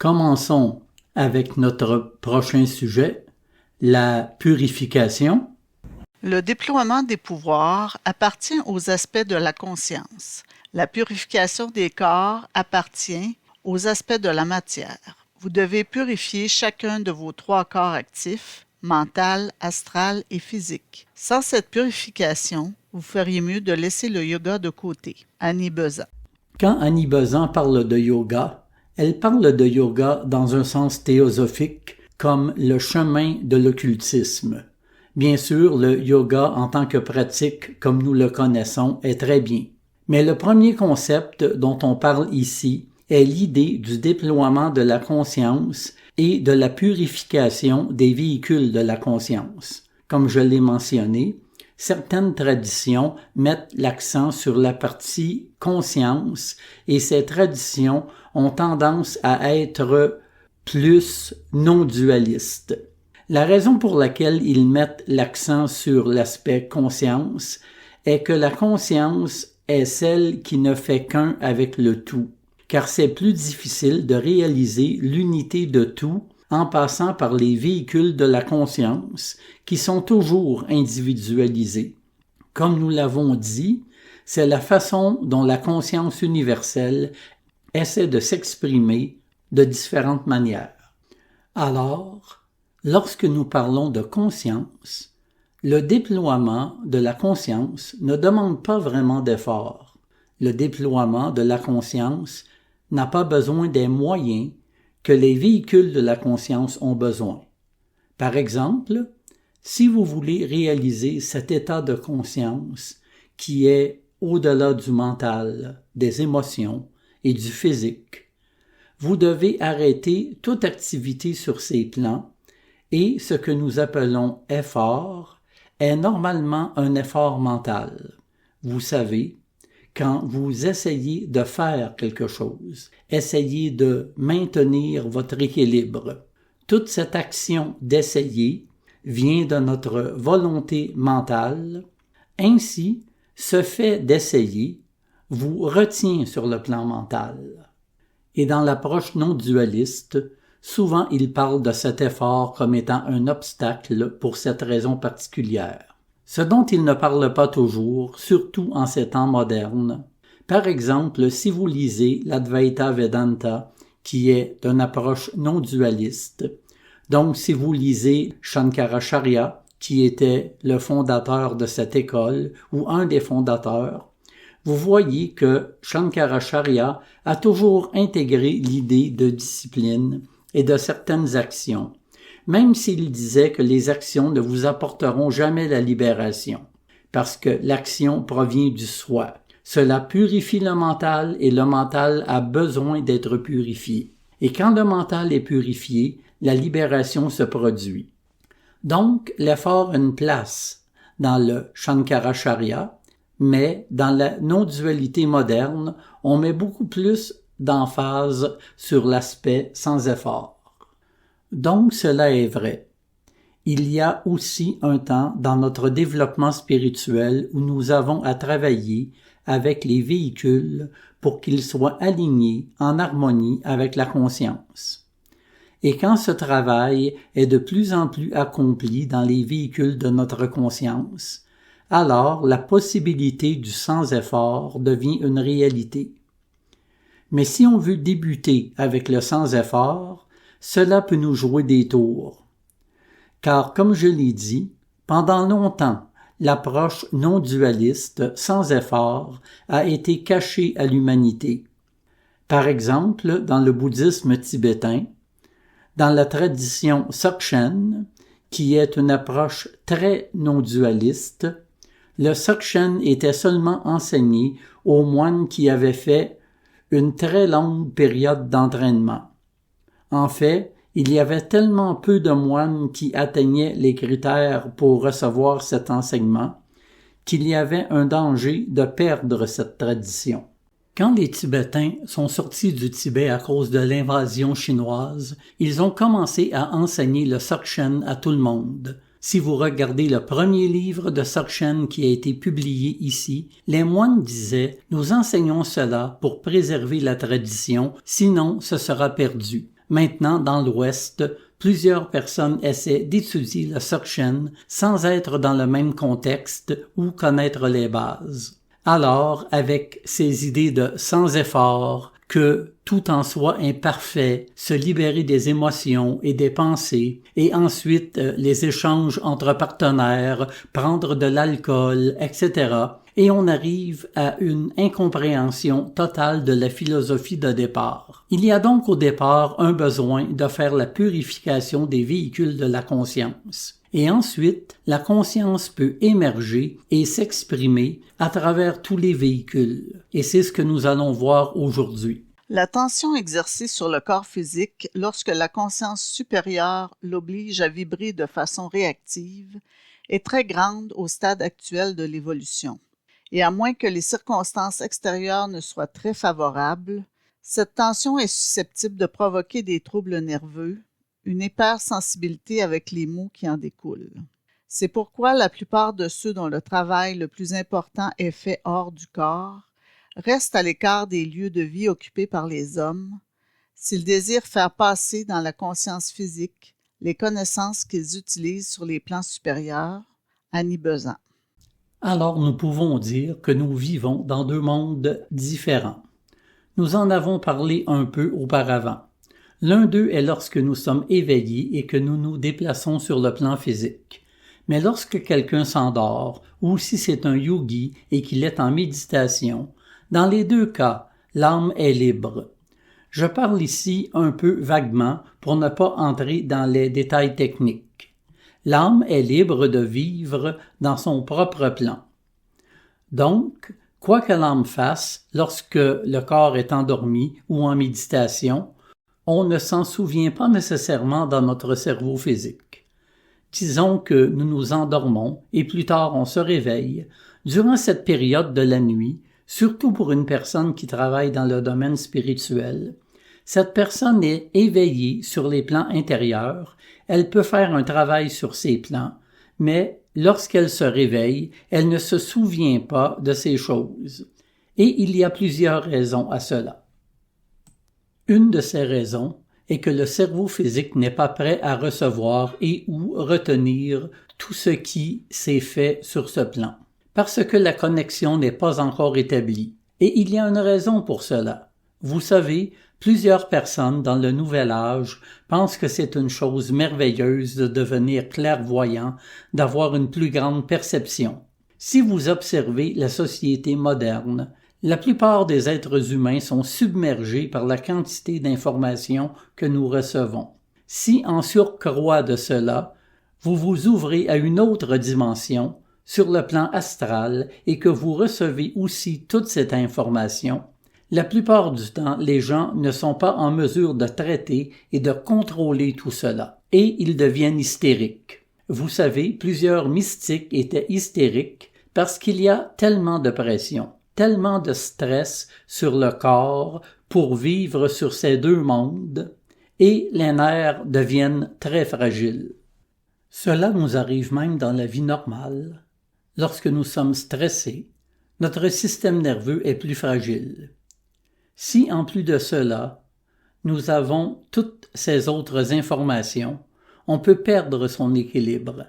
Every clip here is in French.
Commençons avec notre prochain sujet, la purification. Le déploiement des pouvoirs appartient aux aspects de la conscience. La purification des corps appartient aux aspects de la matière. Vous devez purifier chacun de vos 3 corps actifs, mental, astral et physique. Sans cette purification, vous feriez mieux de laisser le yoga de côté. Annie Besant. Quand Annie Besant parle de yoga, elle parle de yoga dans un sens théosophique comme le chemin de l'occultisme. Bien sûr, le yoga en tant que pratique, comme nous le connaissons, est très bien. Mais le premier concept dont on parle ici est l'idée du déploiement de la conscience et de la purification des véhicules de la conscience. Comme je l'ai mentionné, certaines traditions mettent l'accent sur la partie conscience et ces traditions ont tendance à être plus non-dualistes. La raison pour laquelle ils mettent l'accent sur l'aspect conscience est que la conscience est celle qui ne fait qu'un avec le tout, car c'est plus difficile de réaliser l'unité de tout en passant par les véhicules de la conscience qui sont toujours individualisés. Comme nous l'avons dit, c'est la façon dont la conscience universelle essaie de s'exprimer de différentes manières. Alors, lorsque nous parlons de conscience, le déploiement de la conscience ne demande pas vraiment d'effort. Le déploiement de la conscience n'a pas besoin des moyens que les véhicules de la conscience ont besoin. Par exemple, si vous voulez réaliser cet état de conscience qui est au-delà du mental, des émotions et du physique, vous devez arrêter toute activité sur ces plans et ce que nous appelons effort est normalement un effort mental. Vous savez, quand vous essayez de faire quelque chose, essayez de maintenir votre équilibre. Toute cette action d'essayer vient de notre volonté mentale. Ainsi, ce fait d'essayer vous retient sur le plan mental. Et dans l'approche non dualiste, souvent il parle de cet effort comme étant un obstacle pour cette raison particulière. Ce dont il ne parle pas toujours, surtout en ces temps modernes. Par exemple, si vous lisez l'Advaita Vedanta, qui est une approche non dualiste, donc si vous lisez Shankaracharya, qui était le fondateur de cette école, ou un des fondateurs, vous voyez que Shankaracharya a toujours intégré l'idée de discipline et de certaines actions, même s'il disait que les actions ne vous apporteront jamais la libération, parce que l'action provient du soi. Cela purifie le mental et le mental a besoin d'être purifié. Et quand le mental est purifié, la libération se produit. Donc, l'effort a une place dans le Shankaracharya, mais dans la non-dualité moderne, on met beaucoup plus d'emphase sur l'aspect sans effort. Donc cela est vrai. Il y a aussi un temps dans notre développement spirituel où nous avons à travailler avec les véhicules pour qu'ils soient alignés en harmonie avec la conscience. Et quand ce travail est de plus en plus accompli dans les véhicules de notre conscience, alors la possibilité du sans-effort devient une réalité. Mais si on veut débuter avec le sans-effort, cela peut nous jouer des tours. Car comme je l'ai dit, pendant longtemps, l'approche non dualiste, sans effort, a été cachée à l'humanité. Par exemple, dans le bouddhisme tibétain, dans la tradition Dzogchen, qui est une approche très non dualiste, le Dzogchen était seulement enseigné aux moines qui avaient fait une très longue période d'entraînement. En fait, il y avait tellement peu de moines qui atteignaient les critères pour recevoir cet enseignement qu'il y avait un danger de perdre cette tradition. Quand les Tibétains sont sortis du Tibet à cause de l'invasion chinoise, ils ont commencé à enseigner le Dzogchen à tout le monde. Si vous regardez le premier livre de Dzogchen qui a été publié ici, les moines disaient « Nous enseignons cela pour préserver la tradition, sinon ce sera perdu ». Maintenant, dans l'Ouest, plusieurs personnes essaient d'étudier le Dzogchen sans être dans le même contexte ou connaître les bases. Alors, avec ces idées de sans effort, que tout en soi imparfait, se libérer des émotions et des pensées, et ensuite les échanges entre partenaires, prendre de l'alcool, etc., et on arrive à une incompréhension totale de la philosophie de départ. Il y a donc au départ un besoin de faire la purification des véhicules de la conscience. Et ensuite, la conscience peut émerger et s'exprimer à travers tous les véhicules. Et c'est ce que nous allons voir aujourd'hui. La tension exercée sur le corps physique lorsque la conscience supérieure l'oblige à vibrer de façon réactive est très grande au stade actuel de l'évolution. Et à moins que les circonstances extérieures ne soient très favorables, cette tension est susceptible de provoquer des troubles nerveux, une hypersensibilité avec les maux qui en découlent. C'est pourquoi la plupart de ceux dont le travail le plus important est fait hors du corps restent à l'écart des lieux de vie occupés par les hommes, s'ils désirent faire passer dans la conscience physique les connaissances qu'ils utilisent sur les plans supérieurs, Annie Besant. Alors nous pouvons dire que nous vivons dans deux mondes différents. Nous en avons parlé un peu auparavant. L'un d'eux est lorsque nous sommes éveillés et que nous nous déplaçons sur le plan physique. Mais lorsque quelqu'un s'endort, ou si c'est un yogi et qu'il est en méditation, dans les deux cas, l'âme est libre. Je parle ici un peu vaguement pour ne pas entrer dans les détails techniques. L'âme est libre de vivre dans son propre plan. Donc, quoi que l'âme fasse lorsque le corps est endormi ou en méditation, on ne s'en souvient pas nécessairement dans notre cerveau physique. Disons que nous nous endormons et plus tard on se réveille. Durant cette période de la nuit, surtout pour une personne qui travaille dans le domaine spirituel, cette personne est éveillée sur les plans intérieurs, elle peut faire un travail sur ces plans, mais lorsqu'elle se réveille, elle ne se souvient pas de ces choses. Et il y a plusieurs raisons à cela. Une de ces raisons est que le cerveau physique n'est pas prêt à recevoir et ou retenir tout ce qui s'est fait sur ce plan, parce que la connexion n'est pas encore établie. Et il y a une raison pour cela. Vous savez, plusieurs personnes dans le nouvel âge pensent que c'est une chose merveilleuse de devenir clairvoyant, d'avoir une plus grande perception. Si vous observez la société moderne, la plupart des êtres humains sont submergés par la quantité d'informations que nous recevons. Si en surcroît de cela, vous vous ouvrez à une autre dimension, sur le plan astral, et que vous recevez aussi toute cette information, la plupart du temps, les gens ne sont pas en mesure de traiter et de contrôler tout cela, et ils deviennent hystériques. Vous savez, plusieurs mystiques étaient hystériques parce qu'il y a tellement de pression, tellement de stress sur le corps pour vivre sur ces deux mondes, et les nerfs deviennent très fragiles. Cela nous arrive même dans la vie normale. Lorsque nous sommes stressés, notre système nerveux est plus fragile. Si, en plus de cela, nous avons toutes ces autres informations, on peut perdre son équilibre.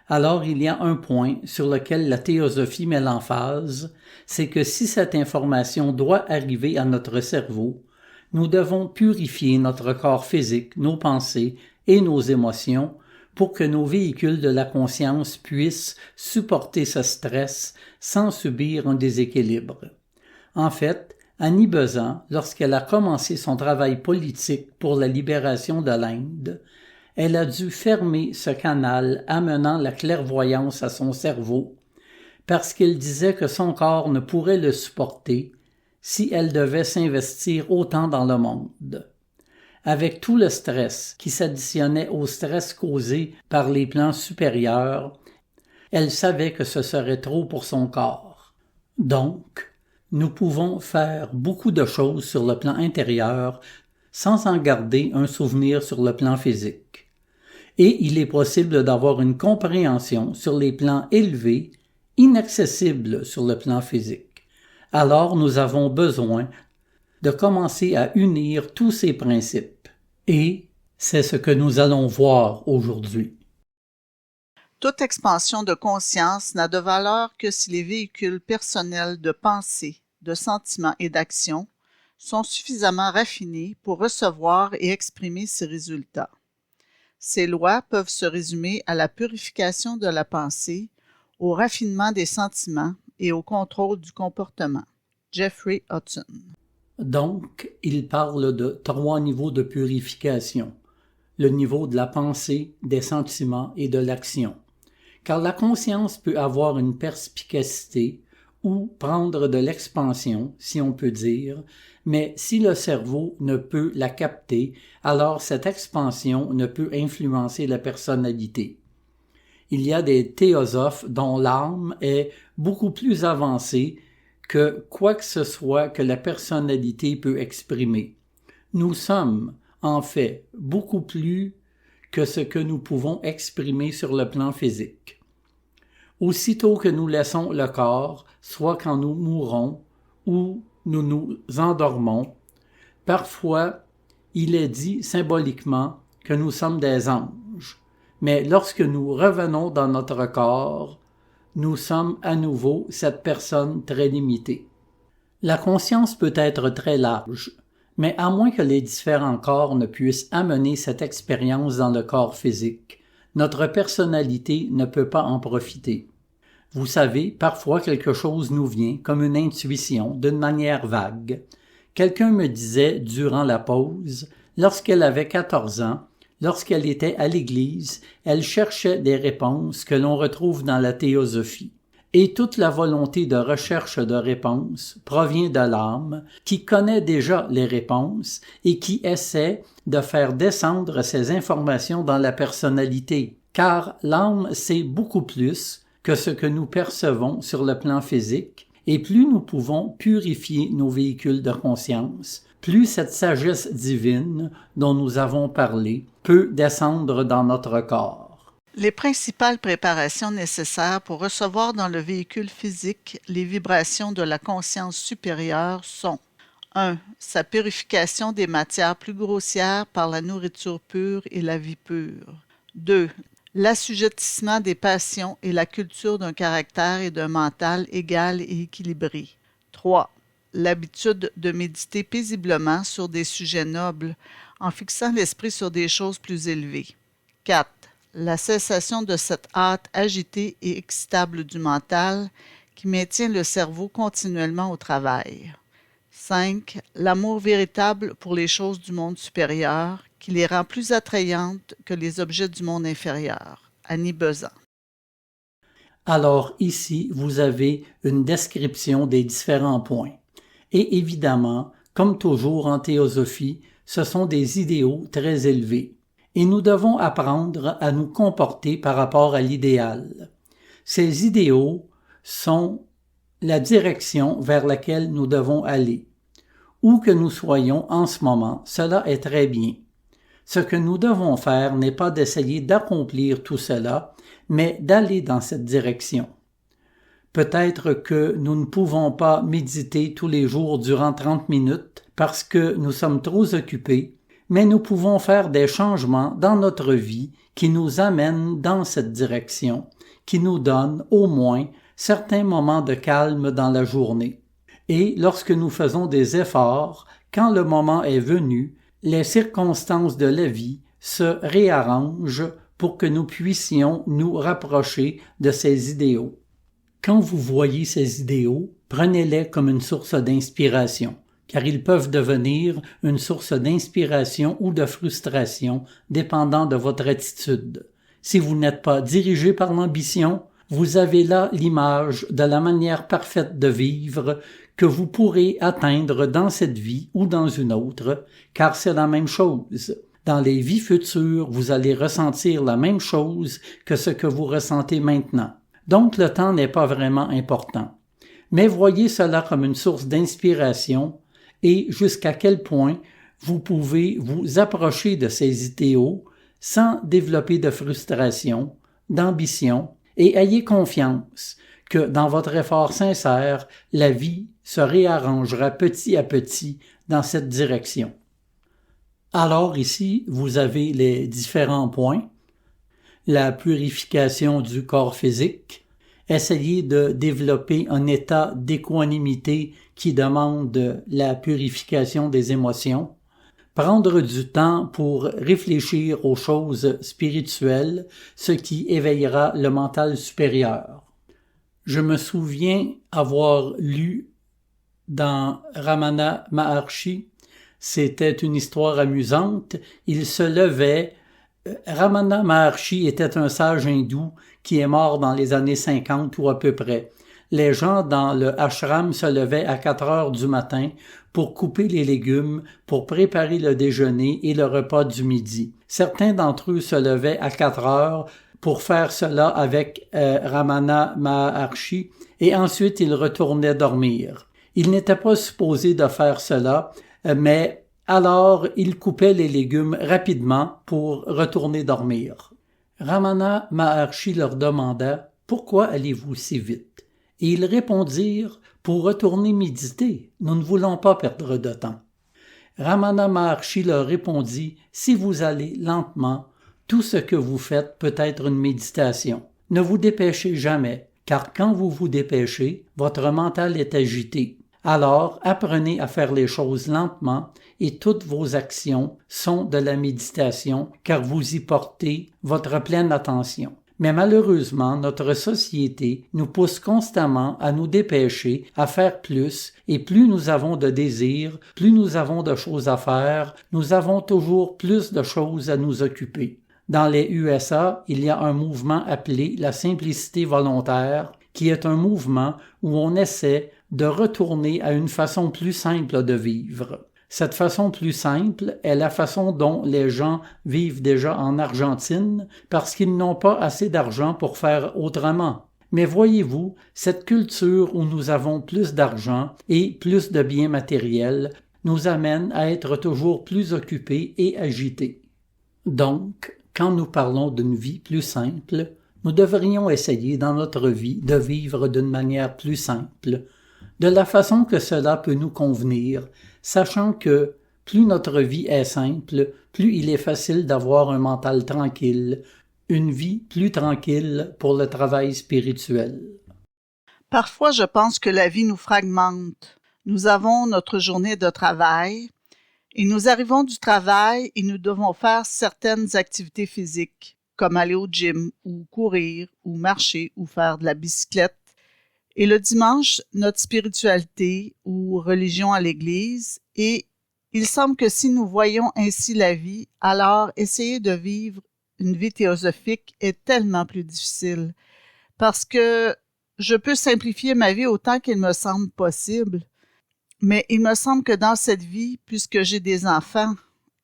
Alors il y a un point sur lequel la théosophie met l'emphase, c'est que si cette information doit arriver à notre cerveau, nous devons purifier notre corps physique, nos pensées et nos émotions pour que nos véhicules de la conscience puissent supporter ce stress sans subir un déséquilibre. En fait, Annie Besant, lorsqu'elle a commencé son travail politique pour la libération de l'Inde, elle a dû fermer ce canal amenant la clairvoyance à son cerveau parce qu'il disait que son corps ne pourrait le supporter si elle devait s'investir autant dans le monde. Avec tout le stress qui s'additionnait au stress causé par les plans supérieurs, elle savait que ce serait trop pour son corps. Donc, nous pouvons faire beaucoup de choses sur le plan intérieur sans en garder un souvenir sur le plan physique. Et il est possible d'avoir une compréhension sur les plans élevés, inaccessibles sur le plan physique. Alors nous avons besoin de commencer à unir tous ces principes. Et c'est ce que nous allons voir aujourd'hui. Toute expansion de conscience n'a de valeur que si les véhicules personnels de pensée, de sentiment et d'action sont suffisamment raffinés pour recevoir et exprimer ces résultats. Ces lois peuvent se résumer à la purification de la pensée, au raffinement des sentiments et au contrôle du comportement. Jeffrey Hudson. Donc, il parle de 3 niveaux de purification. Le niveau de la pensée, des sentiments et de l'action. Car la conscience peut avoir une perspicacité ou prendre de l'expansion, si on peut dire, mais si le cerveau ne peut la capter, alors cette expansion ne peut influencer la personnalité. Il y a des théosophes dont l'âme est beaucoup plus avancée que quoi que ce soit que la personnalité peut exprimer. Nous sommes, en fait, beaucoup plus que ce que nous pouvons exprimer sur le plan physique. Aussitôt que nous laissons le corps, soit quand nous mourons ou nous nous endormons, parfois il est dit symboliquement que nous sommes des anges, mais lorsque nous revenons dans notre corps, nous sommes à nouveau cette personne très limitée. La conscience peut être très large, mais à moins que les différents corps ne puissent amener cette expérience dans le corps physique, notre personnalité ne peut pas en profiter. Vous savez, parfois quelque chose nous vient comme une intuition, d'une manière vague. Quelqu'un me disait durant la pause, lorsqu'elle avait 14 ans, lorsqu'elle était à l'église, elle cherchait des réponses que l'on retrouve dans la théosophie. Et toute la volonté de recherche de réponses provient de l'âme, qui connaît déjà les réponses et qui essaie de faire descendre ces informations dans la personnalité, car l'âme sait beaucoup plus que ce que nous percevons sur le plan physique, et plus nous pouvons purifier nos véhicules de conscience, plus cette sagesse divine dont nous avons parlé peut descendre dans notre corps. Les principales préparations nécessaires pour recevoir dans le véhicule physique les vibrations de la conscience supérieure sont 1. Sa purification des matières plus grossières par la nourriture pure et la vie pure. 2. L'assujettissement des passions et la culture d'un caractère et d'un mental égal et équilibré. 3. L'habitude de méditer paisiblement sur des sujets nobles en fixant l'esprit sur des choses plus élevées. 4. La cessation de cette hâte agitée et excitable du mental qui maintient le cerveau continuellement au travail. 5. L'amour véritable pour les choses du monde supérieur qui les rend plus attrayantes que les objets du monde inférieur. Annie Besant. Alors ici, vous avez une description des différents points. Et évidemment, comme toujours en théosophie, ce sont des idéaux très élevés. Et nous devons apprendre à nous comporter par rapport à l'idéal. Ces idéaux sont la direction vers laquelle nous devons aller. Où que nous soyons en ce moment, cela est très bien. Ce que nous devons faire n'est pas d'essayer d'accomplir tout cela, mais d'aller dans cette direction. Peut-être que nous ne pouvons pas méditer tous les jours durant 30 minutes parce que nous sommes trop occupés, mais nous pouvons faire des changements dans notre vie qui nous amènent dans cette direction, qui nous donnent au moins certains moments de calme dans la journée. Et lorsque nous faisons des efforts, quand le moment est venu, les circonstances de la vie se réarrangent pour que nous puissions nous rapprocher de ces idéaux. Quand vous voyez ces idéaux, prenez-les comme une source d'inspiration, car ils peuvent devenir une source d'inspiration ou de frustration dépendant de votre attitude. Si vous n'êtes pas dirigé par l'ambition, vous avez là l'image de la manière parfaite de vivre que vous pourrez atteindre dans cette vie ou dans une autre, car c'est la même chose. Dans les vies futures, vous allez ressentir la même chose que ce que vous ressentez maintenant. Donc le temps n'est pas vraiment important. Mais voyez cela comme une source d'inspiration et jusqu'à quel point vous pouvez vous approcher de ces idéaux sans développer de frustration, d'ambition, et ayez confiance que dans votre effort sincère, la vie se réarrangera petit à petit dans cette direction. Alors ici, vous avez les différents points. La purification du corps physique, essayer de développer un état d'équanimité qui demande la purification des émotions, prendre du temps pour réfléchir aux choses spirituelles, ce qui éveillera le mental supérieur. Je me souviens avoir lu dans Ramana Maharshi, c'était une histoire amusante, il se levait. Ramana Maharshi était un sage hindou qui est mort dans les années 50 ou à peu près. Les gens dans le ashram se levaient à 4 heures du matin pour couper les légumes, pour préparer le déjeuner et le repas du midi. Certains d'entre eux se levaient à 4 heures pour faire cela avec Ramana Maharshi et ensuite ils retournaient dormir. Ils n'étaient pas supposés de faire cela, mais alors ils coupaient les légumes rapidement pour retourner dormir. Ramana Maharshi leur demanda « Pourquoi allez-vous si vite ?» Et ils répondirent « Pour retourner méditer, nous ne voulons pas perdre de temps. » Ramana Maharshi leur répondit « Si vous allez lentement, tout ce que vous faites peut être une méditation. Ne vous dépêchez jamais, car quand vous vous dépêchez, votre mental est agité. Alors, apprenez à faire les choses lentement et toutes vos actions sont de la méditation car vous y portez votre pleine attention. Mais malheureusement, notre société nous pousse constamment à nous dépêcher, à faire plus, et plus nous avons de désirs, plus nous avons de choses à faire, nous avons toujours plus de choses à nous occuper. Dans les USA, il y a un mouvement appelé la simplicité volontaire, qui est un mouvement où on essaie de retourner à une façon plus simple de vivre. Cette façon plus simple est la façon dont les gens vivent déjà en Argentine parce qu'ils n'ont pas assez d'argent pour faire autrement. Mais voyez-vous, cette culture où nous avons plus d'argent et plus de biens matériels nous amène à être toujours plus occupés et agités. Donc, quand nous parlons d'une vie plus simple, nous devrions essayer dans notre vie de vivre d'une manière plus simple, de la façon que cela peut nous convenir, sachant que plus notre vie est simple, plus il est facile d'avoir un mental tranquille, une vie plus tranquille pour le travail spirituel. Parfois, je pense que la vie nous fragmente. Nous avons notre journée de travail et nous arrivons du travail et nous devons faire certaines activités physiques, comme aller au gym ou courir ou marcher ou faire de la bicyclette. Et le dimanche, notre spiritualité ou religion à l'église, et il semble que si nous voyons ainsi la vie, alors essayer de vivre une vie théosophique est tellement plus difficile, parce que je peux simplifier ma vie autant qu'il me semble possible, mais il me semble que dans cette vie, puisque j'ai des enfants,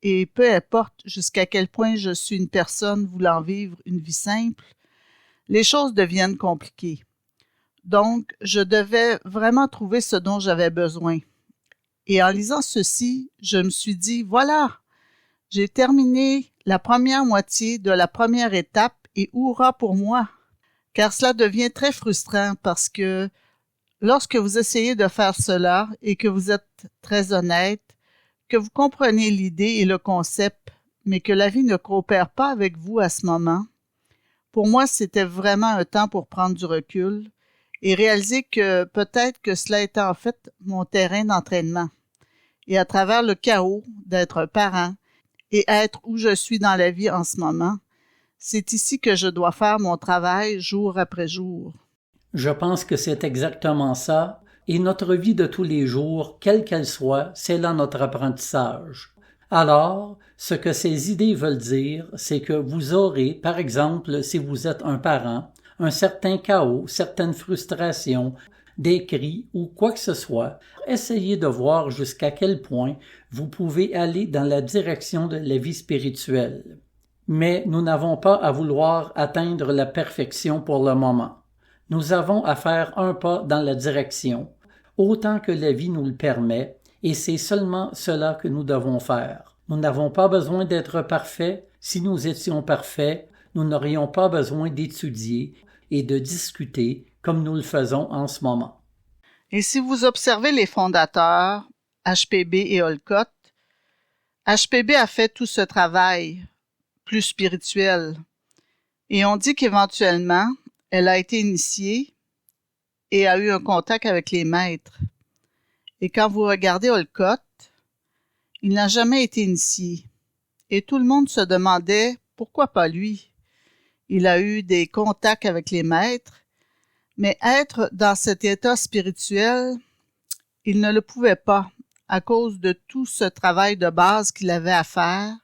et peu importe jusqu'à quel point je suis une personne voulant vivre une vie simple, les choses deviennent compliquées. Donc, je devais vraiment trouver ce dont j'avais besoin. Et en lisant ceci, je me suis dit, voilà, j'ai terminé la première moitié de la première étape et hurrah pour moi. Car cela devient très frustrant parce que lorsque vous essayez de faire cela et que vous êtes très honnête, que vous comprenez l'idée et le concept, mais que la vie ne coopère pas avec vous à ce moment, pour moi, c'était vraiment un temps pour prendre du recul et réaliser que peut-être que cela était en fait mon terrain d'entraînement. Et à travers le chaos d'être un parent et être où je suis dans la vie en ce moment, c'est ici que je dois faire mon travail jour après jour. Je pense que c'est exactement ça, et notre vie de tous les jours, quelle qu'elle soit, c'est là notre apprentissage. Alors, ce que ces idées veulent dire, c'est que vous aurez, par exemple, si vous êtes un parent, un certain chaos, certaines frustrations, des cris ou quoi que ce soit. Essayez de voir jusqu'à quel point vous pouvez aller dans la direction de la vie spirituelle. Mais nous n'avons pas à vouloir atteindre la perfection pour le moment. Nous avons à faire un pas dans la direction, autant que la vie nous le permet, et c'est seulement cela que nous devons faire. Nous n'avons pas besoin d'être parfaits. Si nous étions parfaits, nous n'aurions pas besoin d'étudier et de discuter comme nous le faisons en ce moment. Et si vous observez les fondateurs, HPB et Olcott HPB a fait tout ce travail plus spirituel et on dit qu'éventuellement, elle a été initiée et a eu un contact avec les maîtres. Et quand vous regardez Olcott, il n'a jamais été initié. Et tout le monde se demandait pourquoi pas lui. Il a eu des contacts avec les maîtres, mais être dans cet état spirituel, il ne le pouvait pas à cause de tout ce travail de base qu'il avait à faire,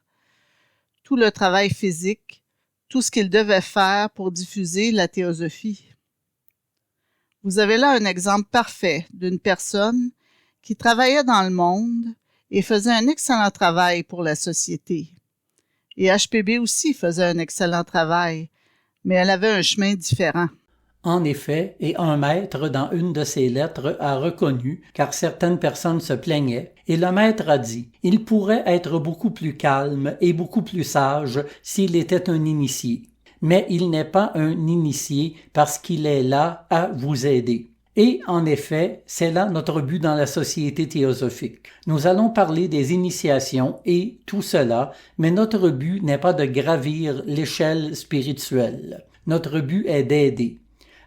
tout le travail physique, tout ce qu'il devait faire pour diffuser la théosophie. Vous avez là un exemple parfait d'une personne qui travaillait dans le monde et faisait un excellent travail pour la société. Et HPB aussi faisait un excellent travail, mais elle avait un chemin différent. En effet, et un maître dans une de ses lettres a reconnu, car certaines personnes se plaignaient, et le maître a dit « Il pourrait être beaucoup plus calme et beaucoup plus sage s'il était un initié. Mais il n'est pas un initié parce qu'il est là à vous aider. » Et en effet, c'est là notre but dans la société théosophique. Nous allons parler des initiations et tout cela, mais notre but n'est pas de gravir l'échelle spirituelle. Notre but est d'aider.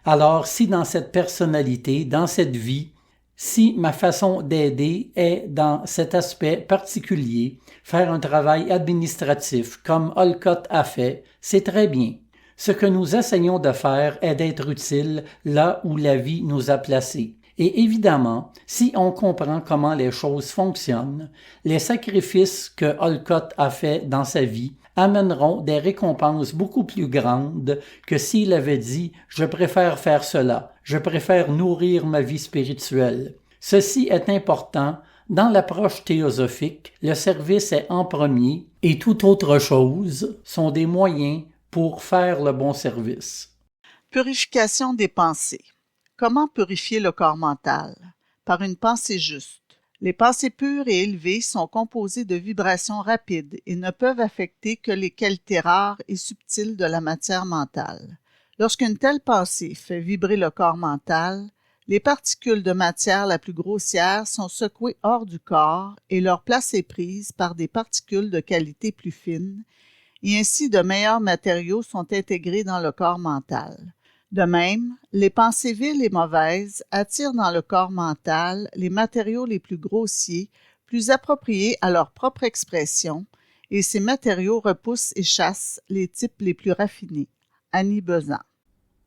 Alors, si dans cette personnalité, dans cette vie, si ma façon d'aider est dans cet aspect particulier, faire un travail administratif comme Olcott a fait, c'est très bien. Ce que nous essayons de faire est d'être utile là où la vie nous a placés. Et évidemment, si on comprend comment les choses fonctionnent, les sacrifices que Olcott a faits dans sa vie amèneront des récompenses beaucoup plus grandes que s'il avait dit « je préfère faire cela, je préfère nourrir ma vie spirituelle ». Ceci est important. Dans l'approche théosophique, le service est en premier et toute autre chose sont des moyens pour faire le bon service. Purification des pensées. Comment purifier le corps mental? Par une pensée juste. Les pensées pures et élevées sont composées de vibrations rapides et ne peuvent affecter que les qualités rares et subtiles de la matière mentale. Lorsqu'une telle pensée fait vibrer le corps mental, les particules de matière la plus grossière sont secouées hors du corps et leur place est prise par des particules de qualité plus fine, et ainsi de meilleurs matériaux sont intégrés dans le corps mental. De même, les pensées viles et mauvaises attirent dans le corps mental les matériaux les plus grossiers, plus appropriés à leur propre expression, et ces matériaux repoussent et chassent les types les plus raffinés. Annie Besant.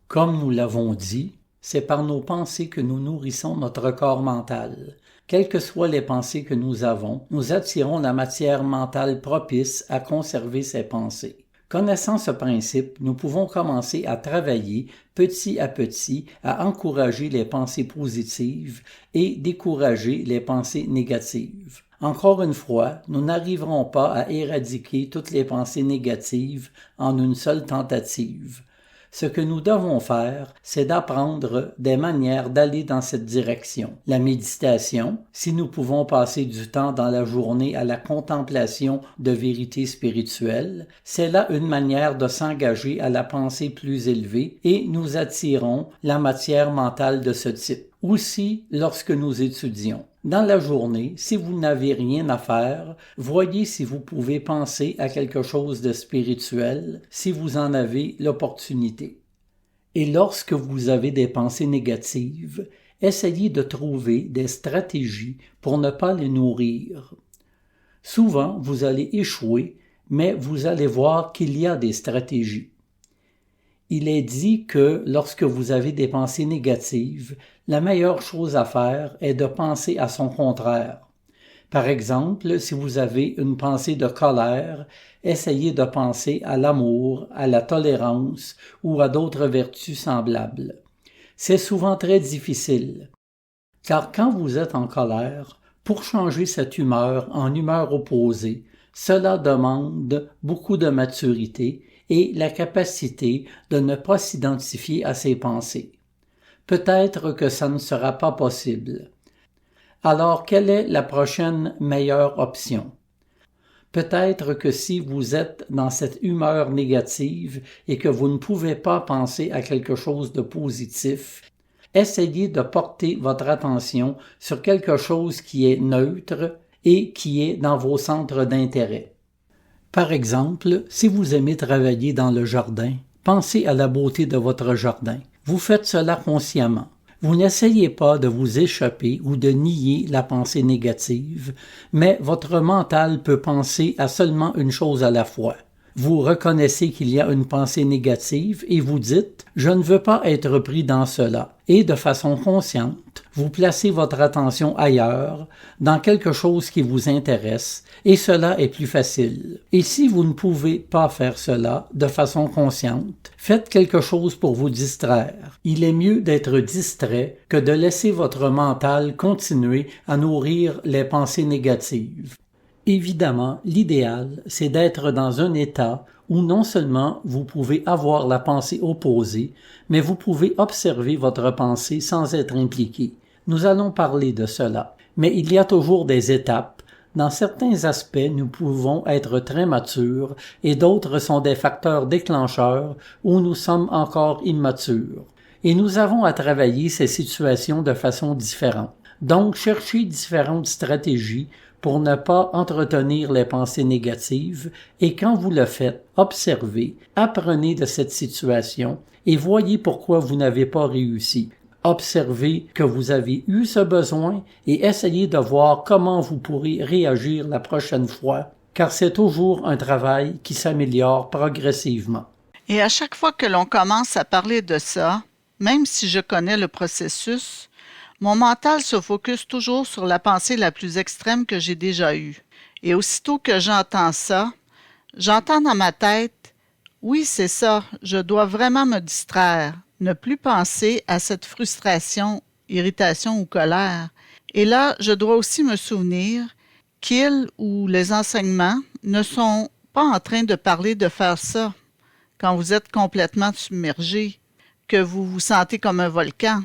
Comme nous l'avons dit, c'est par nos pensées que nous nourrissons notre corps mental. Quelles que soient les pensées que nous avons, nous attirons la matière mentale propice à conserver ces pensées. Connaissant ce principe, nous pouvons commencer à travailler petit à petit à encourager les pensées positives et décourager les pensées négatives. Encore une fois, nous n'arriverons pas à éradiquer toutes les pensées négatives en une seule tentative. Ce que nous devons faire, c'est d'apprendre des manières d'aller dans cette direction. La méditation, si nous pouvons passer du temps dans la journée à la contemplation de vérités spirituelles, c'est là une manière de s'engager à la pensée plus élevée et nous attirons la matière mentale de ce type. Aussi, lorsque nous étudions. Dans la journée, si vous n'avez rien à faire, voyez si vous pouvez penser à quelque chose de spirituel, si vous en avez l'opportunité. Et lorsque vous avez des pensées négatives, essayez de trouver des stratégies pour ne pas les nourrir. Souvent, vous allez échouer, mais vous allez voir qu'il y a des stratégies. Il est dit que lorsque vous avez des pensées négatives, la meilleure chose à faire est de penser à son contraire. Par exemple, si vous avez une pensée de colère, essayez de penser à l'amour, à la tolérance ou à d'autres vertus semblables. C'est souvent très difficile, car quand vous êtes en colère, pour changer cette humeur en humeur opposée, cela demande beaucoup de maturité et la capacité de ne pas s'identifier à ses pensées. Peut-être que ça ne sera pas possible. Alors, quelle est la prochaine meilleure option? Peut-être que si vous êtes dans cette humeur négative et que vous ne pouvez pas penser à quelque chose de positif, essayez de porter votre attention sur quelque chose qui est neutre et qui est dans vos centres d'intérêt. Par exemple, si vous aimez travailler dans le jardin, pensez à la beauté de votre jardin. Vous faites cela consciemment. Vous n'essayez pas de vous échapper ou de nier la pensée négative, mais votre mental peut penser à seulement une chose à la fois. Vous reconnaissez qu'il y a une pensée négative et vous dites « je ne veux pas être pris dans cela » et de façon consciente, vous placez votre attention ailleurs, dans quelque chose qui vous intéresse, et cela est plus facile. Et si vous ne pouvez pas faire cela de façon consciente, faites quelque chose pour vous distraire. Il est mieux d'être distrait que de laisser votre mental continuer à nourrir les pensées négatives. Évidemment, l'idéal, c'est d'être dans un état où non seulement vous pouvez avoir la pensée opposée, mais vous pouvez observer votre pensée sans être impliqué. Nous allons parler de cela. Mais il y a toujours des étapes. Dans certains aspects, nous pouvons être très matures et d'autres sont des facteurs déclencheurs où nous sommes encore immatures. Et nous avons à travailler ces situations de façon différente. Donc, cherchez différentes stratégies pour ne pas entretenir les pensées négatives et quand vous le faites, observez, apprenez de cette situation et voyez pourquoi vous n'avez pas réussi. Observez que vous avez eu ce besoin et essayez de voir comment vous pourrez réagir la prochaine fois, car c'est toujours un travail qui s'améliore progressivement. Et à chaque fois que l'on commence à parler de ça, même si je connais le processus, mon mental se focus toujours sur la pensée la plus extrême que j'ai déjà eue. Et aussitôt que j'entends ça, j'entends dans ma tête « Oui, c'est ça, je dois vraiment me distraire, ne plus penser à cette frustration, irritation ou colère. » Et là, je dois aussi me souvenir qu'ils ou les enseignements ne sont pas en train de parler de faire ça quand vous êtes complètement submergé, que vous vous sentez comme un volcan,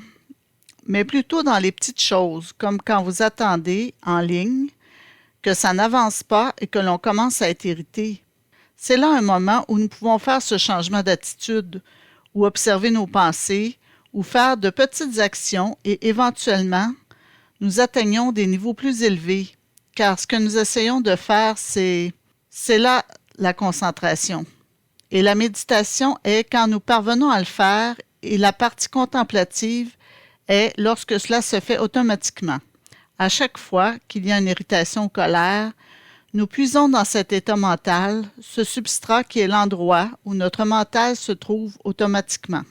mais plutôt dans les petites choses, comme quand vous attendez en ligne, que ça n'avance pas et que l'on commence à être irrité. C'est là un moment où nous pouvons faire ce changement d'attitude, ou observer nos pensées, ou faire de petites actions et éventuellement, nous atteignons des niveaux plus élevés, car ce que nous essayons de faire, c'est là la concentration. Et la méditation est quand nous parvenons à le faire et la partie contemplative est lorsque cela se fait automatiquement. À chaque fois qu'il y a une irritation ou colère, nous puisons dans cet état mental, ce substrat qui est l'endroit où notre mental se trouve automatiquement.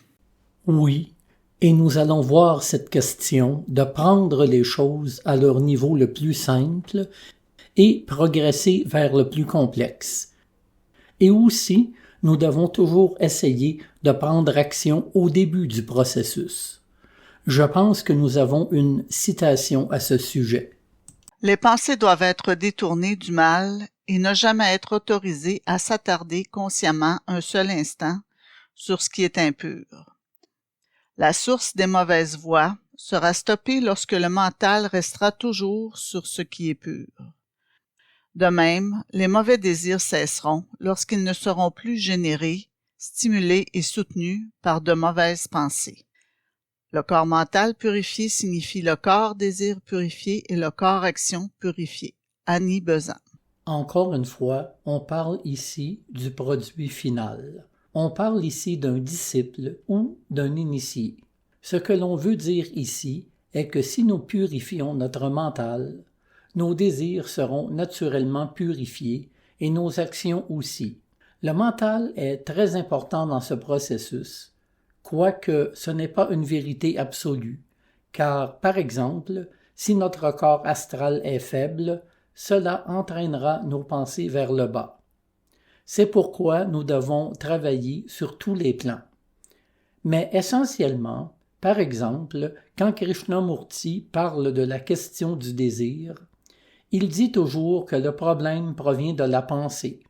Oui, et nous allons voir cette question de prendre les choses à leur niveau le plus simple et progresser vers le plus complexe. Et aussi, nous devons toujours essayer de prendre action au début du processus. Je pense que nous avons une citation à ce sujet. Les pensées doivent être détournées du mal et ne jamais être autorisées à s'attarder consciemment un seul instant sur ce qui est impur. La source des mauvaises voies sera stoppée lorsque le mental restera toujours sur ce qui est pur. De même, les mauvais désirs cesseront lorsqu'ils ne seront plus générés, stimulés et soutenus par de mauvaises pensées. Le corps mental purifié signifie le corps désir purifié et le corps action purifié. Annie Besant. Encore une fois, on parle ici du produit final. On parle ici d'un disciple ou d'un initié. Ce que l'on veut dire ici est que si nous purifions notre mental, nos désirs seront naturellement purifiés et nos actions aussi. Le mental est très important dans ce processus, quoique ce n'est pas une vérité absolue, car, par exemple, si notre corps astral est faible, cela entraînera nos pensées vers le bas. C'est pourquoi nous devons travailler sur tous les plans. Mais essentiellement, par exemple, quand Krishnamurti parle de la question du désir, il dit toujours que le problème provient de la pensée,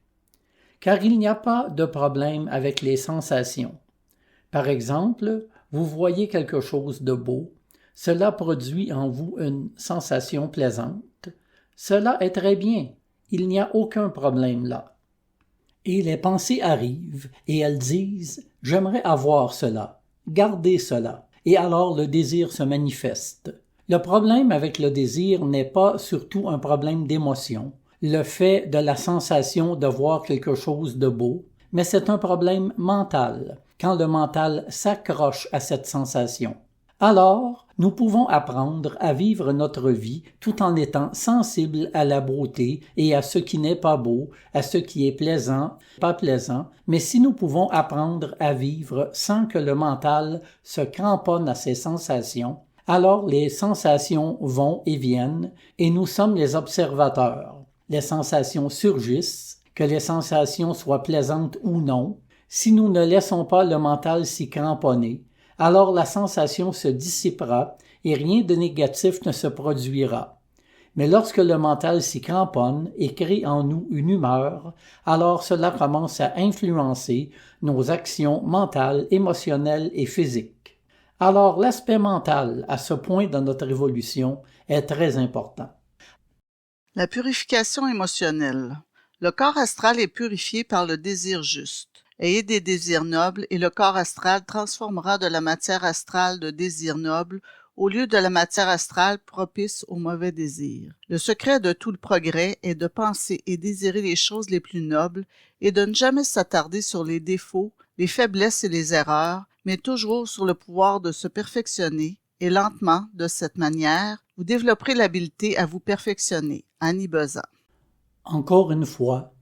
car il n'y a pas de problème avec les sensations. Par exemple, vous voyez quelque chose de beau, cela produit en vous une sensation plaisante. Cela est très bien, il n'y a aucun problème là. Et les pensées arrivent et elles disent « j'aimerais avoir cela, garder cela », et alors le désir se manifeste. Le problème avec le désir n'est pas surtout un problème d'émotion, le fait de la sensation de voir quelque chose de beau, mais c'est un problème mental, quand le mental s'accroche à cette sensation. Alors, nous pouvons apprendre à vivre notre vie tout en étant sensibles à la beauté et à ce qui n'est pas beau, à ce qui est plaisant, pas plaisant, mais si nous pouvons apprendre à vivre sans que le mental se cramponne à ces sensations, alors les sensations vont et viennent et nous sommes les observateurs. Les sensations surgissent, que les sensations soient plaisantes ou non. Si nous ne laissons pas le mental s'y cramponner, alors la sensation se dissipera et rien de négatif ne se produira. Mais lorsque le mental s'y cramponne et crée en nous une humeur, alors cela commence à influencer nos actions mentales, émotionnelles et physiques. Alors l'aspect mental, à ce point dans notre évolution, est très important. La purification émotionnelle. Le corps astral est purifié par le désir juste. Ayez des désirs nobles et le corps astral transformera de la matière astrale de désirs nobles au lieu de la matière astrale propice aux mauvais désirs. Le secret de tout le progrès est de penser et désirer les choses les plus nobles et de ne jamais s'attarder sur les défauts, les faiblesses et les erreurs, mais toujours sur le pouvoir de se perfectionner et lentement, de cette manière, vous développerez l'habileté à vous perfectionner. Annie Besant. Encore une fois,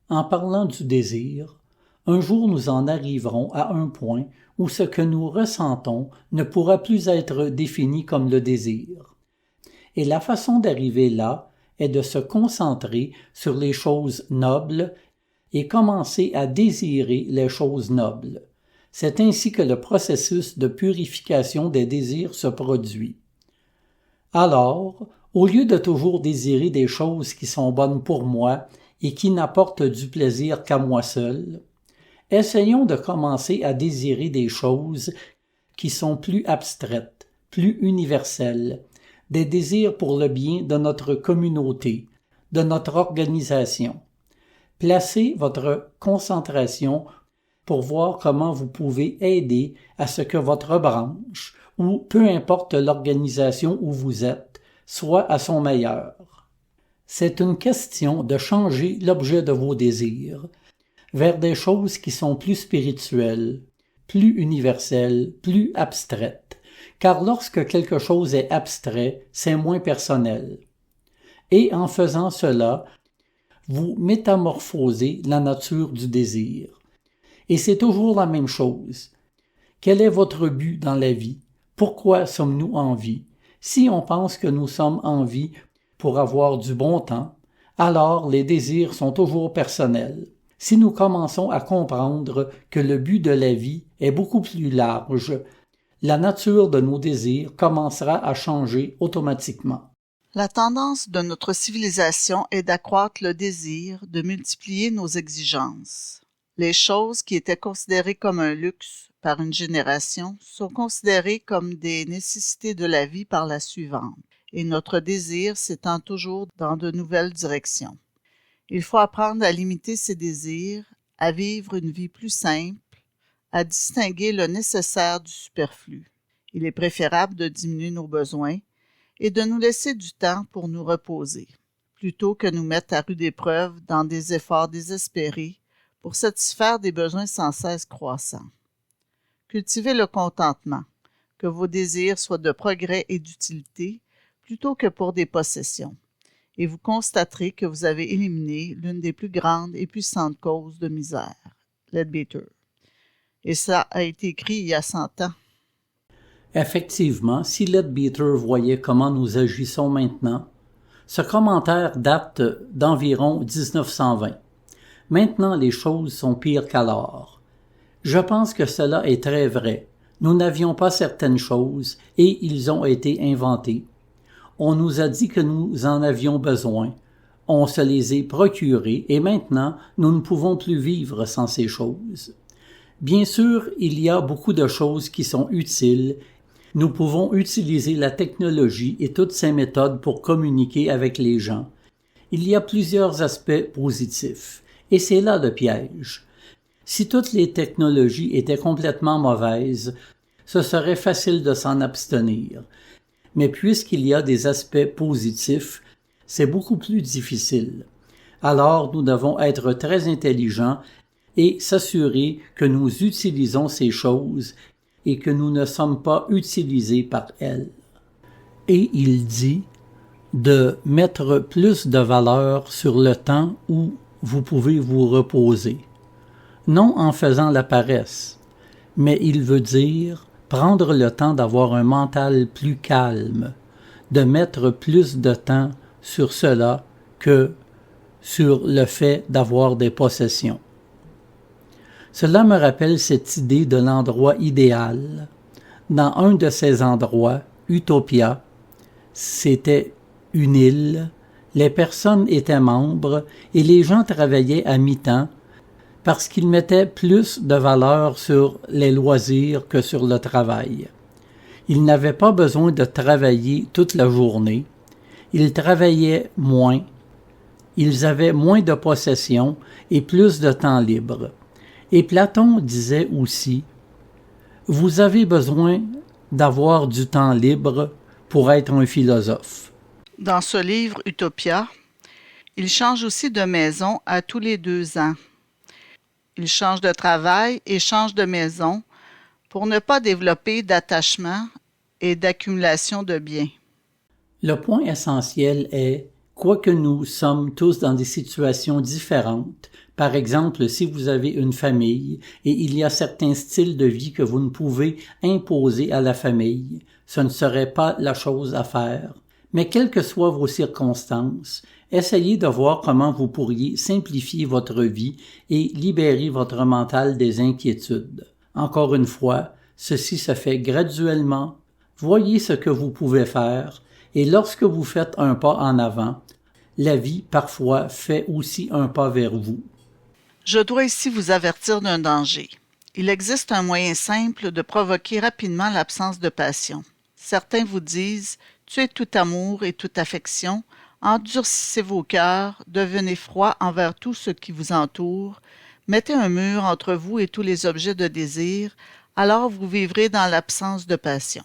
en parlant du désir, un jour nous en arriverons à un point où ce que nous ressentons ne pourra plus être défini comme le désir. Et la façon d'arriver là est de se concentrer sur les choses nobles et commencer à désirer les choses nobles. C'est ainsi que le processus de purification des désirs se produit. Alors, au lieu de toujours désirer des choses qui sont bonnes pour moi et qui n'apportent du plaisir qu'à moi seul, essayons de commencer à désirer des choses qui sont plus abstraites, plus universelles, des désirs pour le bien de notre communauté, de notre organisation. Placez votre concentration pour voir comment vous pouvez aider à ce que votre branche, ou peu importe l'organisation où vous êtes, soit à son meilleur. C'est une question de changer l'objet de vos désirs vers des choses qui sont plus spirituelles, plus universelles, plus abstraites, car lorsque quelque chose est abstrait, c'est moins personnel. Et en faisant cela, vous métamorphosez la nature du désir. Et c'est toujours la même chose. Quel est votre but dans la vie? Pourquoi sommes-nous en vie? Si on pense que nous sommes en vie pour avoir du bon temps, alors les désirs sont toujours personnels. Si nous commençons à comprendre que le but de la vie est beaucoup plus large, la nature de nos désirs commencera à changer automatiquement. La tendance de notre civilisation est d'accroître le désir, de multiplier nos exigences. Les choses qui étaient considérées comme un luxe par une génération sont considérées comme des nécessités de la vie par la suivante, et notre désir s'étend toujours dans de nouvelles directions. Il faut apprendre à limiter ses désirs, à vivre une vie plus simple, à distinguer le nécessaire du superflu. Il est préférable de diminuer nos besoins et de nous laisser du temps pour nous reposer, plutôt que nous mettre à rude épreuve dans des efforts désespérés pour satisfaire des besoins sans cesse croissants. Cultivez le contentement, que vos désirs soient de progrès et d'utilité plutôt que pour des possessions. Et vous constaterez que vous avez éliminé l'une des plus grandes et puissantes causes de misère, Leadbeater. Et ça a été écrit il y a 100 ans. Effectivement, si Leadbeater voyait comment nous agissons maintenant, ce commentaire date d'environ 1920. Maintenant, les choses sont pires qu'alors. Je pense que cela est très vrai. Nous n'avions pas certaines choses et ils ont été inventés. On nous a dit que nous en avions besoin. On se les est procurés et maintenant, nous ne pouvons plus vivre sans ces choses. Bien sûr, il y a beaucoup de choses qui sont utiles. Nous pouvons utiliser la technologie et toutes ces méthodes pour communiquer avec les gens. Il y a plusieurs aspects positifs. Et c'est là le piège. Si toutes les technologies étaient complètement mauvaises, ce serait facile de s'en abstenir. Mais puisqu'il y a des aspects positifs, c'est beaucoup plus difficile. Alors nous devons être très intelligents et s'assurer que nous utilisons ces choses et que nous ne sommes pas utilisés par elles. Et il dit de mettre plus de valeur sur le temps où vous pouvez vous reposer. Non en faisant la paresse, mais il veut dire prendre le temps d'avoir un mental plus calme, de mettre plus de temps sur cela que sur le fait d'avoir des possessions. Cela me rappelle cette idée de l'endroit idéal. Dans un de ces endroits, Utopia, c'était une île, les personnes étaient membres et les gens travaillaient à mi-temps parce qu'ils mettaient plus de valeur sur les loisirs que sur le travail. Ils n'avaient pas besoin de travailler toute la journée, ils travaillaient moins, ils avaient moins de possessions et plus de temps libre. Et Platon disait aussi « Vous avez besoin d'avoir du temps libre pour être un philosophe. » Dans ce livre Utopia, il change aussi de maison à tous les 2 ans. Il change de travail et change de maison pour ne pas développer d'attachement et d'accumulation de biens. Le point essentiel est, quoique nous sommes tous dans des situations différentes, par exemple si vous avez une famille et il y a certains styles de vie que vous ne pouvez imposer à la famille, ce ne serait pas la chose à faire. Mais quelles que soient vos circonstances, essayez de voir comment vous pourriez simplifier votre vie et libérer votre mental des inquiétudes. Encore une fois, ceci se fait graduellement. Voyez ce que vous pouvez faire et lorsque vous faites un pas en avant, la vie parfois fait aussi un pas vers vous. Je dois ici vous avertir d'un danger. Il existe un moyen simple de provoquer rapidement l'absence de passion. Certains vous disent « Tuez tout amour et toute affection, endurcissez vos cœurs, devenez froid envers tout ce qui vous entoure, mettez un mur entre vous et tous les objets de désir, alors vous vivrez dans l'absence de passion. »